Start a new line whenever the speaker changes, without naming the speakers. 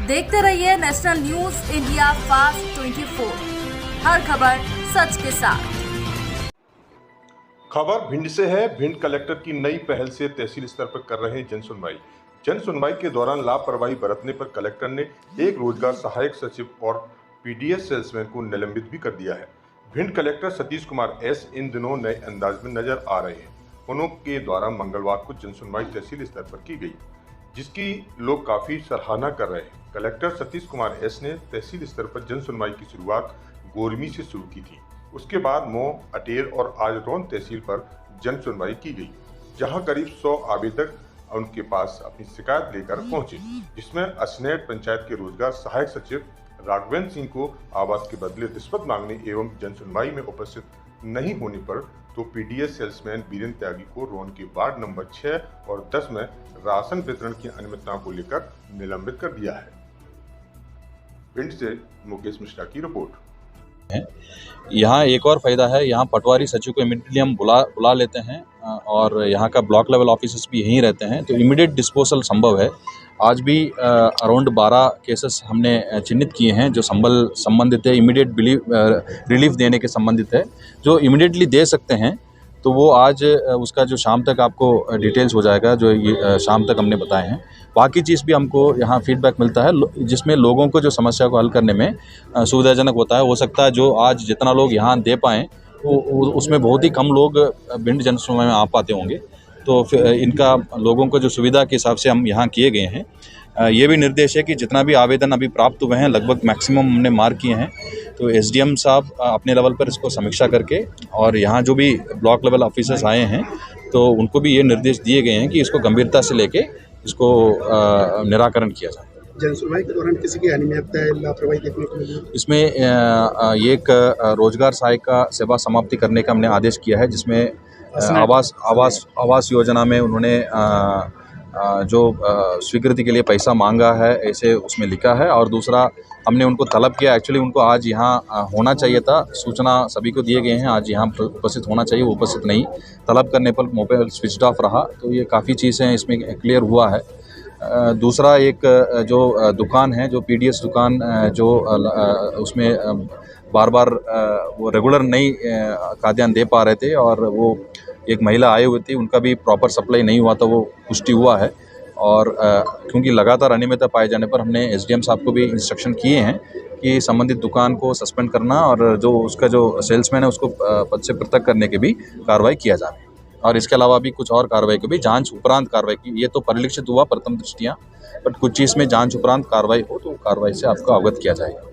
देखते रहिए national news India fast 24, हर खबर सच के साथ।
खबर भिंड से है। भिंड कलेक्टर की नई पहल से तहसील स्तर पर कर रहे हैं जन सुनवाई के दौरान लापरवाही बरतने पर कलेक्टर ने एक रोजगार सहायक सचिव और पीडीएस सेल्समैन को निलंबित भी कर दिया है। भिंड कलेक्टर सतीश कुमार एस इन दिनों नए अंदाज में नजर आ रहे हैं। उनके द्वारा मंगलवार को जन सुनवाई तहसील स्तर पर की गई, जिसकी लोग काफी सराहना कर रहे हैं। कलेक्टर सतीश कुमार एस ने तहसील स्तर पर जन सुनवाई की शुरुआत गोरमी से शुरू की थी। उसके बाद मोह, अटेर और आज रौन तहसील पर जन सुनवाई की गई, जहां करीब 100 आवेदक उनके पास अपनी शिकायत लेकर पहुंचे, जिसमें असनेट पंचायत के रोजगार सहायक सचिव राघवेंद्र सिंह को आवास के बदले रिश्वत मांगने एवं जन सुनवाई में उपस्थित नहीं होने पर तो पीडीएस सेल्समैन वीरेंद्र त्यागी को रोन के वार्ड नंबर 6 और 10 में राशन वितरण की अनियमितता को लेकर निलंबित कर दिया है। भिंड से मुकेश मिश्रा की रिपोर्ट।
यहाँ एक और फायदा है, यहाँ पटवारी सचिव को इमीडिएटली हम बुला लेते हैं और यहाँ का ब्लॉक लेवल ऑफिसर्स भी यहीं रहते हैं, तो इमीडिएट डिस्पोजल संभव है। आज भी अराउंड 12 केसेस हमने चिन्हित किए हैं जो संबंधित है, इमीडिएट रिलीफ देने के संबंधित है, जो इमीडिएटली दे सकते हैं। तो वो आज उसका जो शाम तक आपको डिटेल्स हो जाएगा, जो ये शाम तक हमने बताए हैं। बाकी चीज़ भी हमको यहाँ फीडबैक मिलता है, जिसमें लोगों को जो समस्या को हल करने में सुविधाजनक होता है। हो सकता है जो आज जितना लोग यहाँ दे पाएँ उसमें बहुत ही कम लोग भिंड जन सुनवाई में आ पाते होंगे। तो फिर इनका लोगों को जो सुविधा के हिसाब से हम यहाँ किए गए हैं। ये भी निर्देश है कि जितना भी आवेदन अभी प्राप्त हुए हैं, लगभग मैक्सिमम हमने मार्क किए हैं। तो एसडीएम साहब अपने लेवल पर इसको समीक्षा करके, और यहाँ जो भी ब्लॉक लेवल ऑफिसर्स आए हैं तो उनको भी ये निर्देश दिए गए हैं कि इसको गंभीरता से लेके इसको निराकरण किया जाए।
जन सुनवाई के दौरान किसी की अनियमितता या लापरवाही देखने को मिली?
इसमें एक रोजगार सहायक का सेवा समाप्ति करने का हमने आदेश किया है, जिसमें आवास योजना में उन्होंने जो स्वीकृति के लिए पैसा मांगा है ऐसे उसमें लिखा है। और दूसरा हमने उनको तलब किया, एक्चुअली उनको आज यहाँ होना चाहिए था, सूचना सभी को दिए गए हैं आज यहाँ उपस्थित होना चाहिए, वो उपस्थित नहीं, तलब करने पर मोबाइल स्विच ऑफ रहा। तो ये काफ़ी चीज़ें इसमें क्लियर हुआ है। दूसरा एक जो दुकान है, जो पीडीएस दुकान जो उसमें बार बार वो रेगुलर नहीं खाद्यान्न दे पा रहे थे, और वो एक महिला आई हुई थी, उनका भी प्रॉपर सप्लाई नहीं हुआ था, वो पुष्टि हुआ है। और क्योंकि लगातार अनियमितता पाए जाने पर हमने एसडीएम साहब को भी इंस्ट्रक्शन किए हैं कि संबंधित दुकान को सस्पेंड करना और जो उसका जो सेल्समैन है उसको पद से पृथक करने की भी कार्रवाई किया जाए। और इसके अलावा भी कुछ और कार्रवाई की भी जांच उपरांत कार्रवाई की। ये तो परिलक्षित हुआ प्रथम दृष्टिया, बट कुछ चीज़ में जांच उपरांत कार्रवाई हो तो कार्रवाई से आपको अवगत किया जाएगा।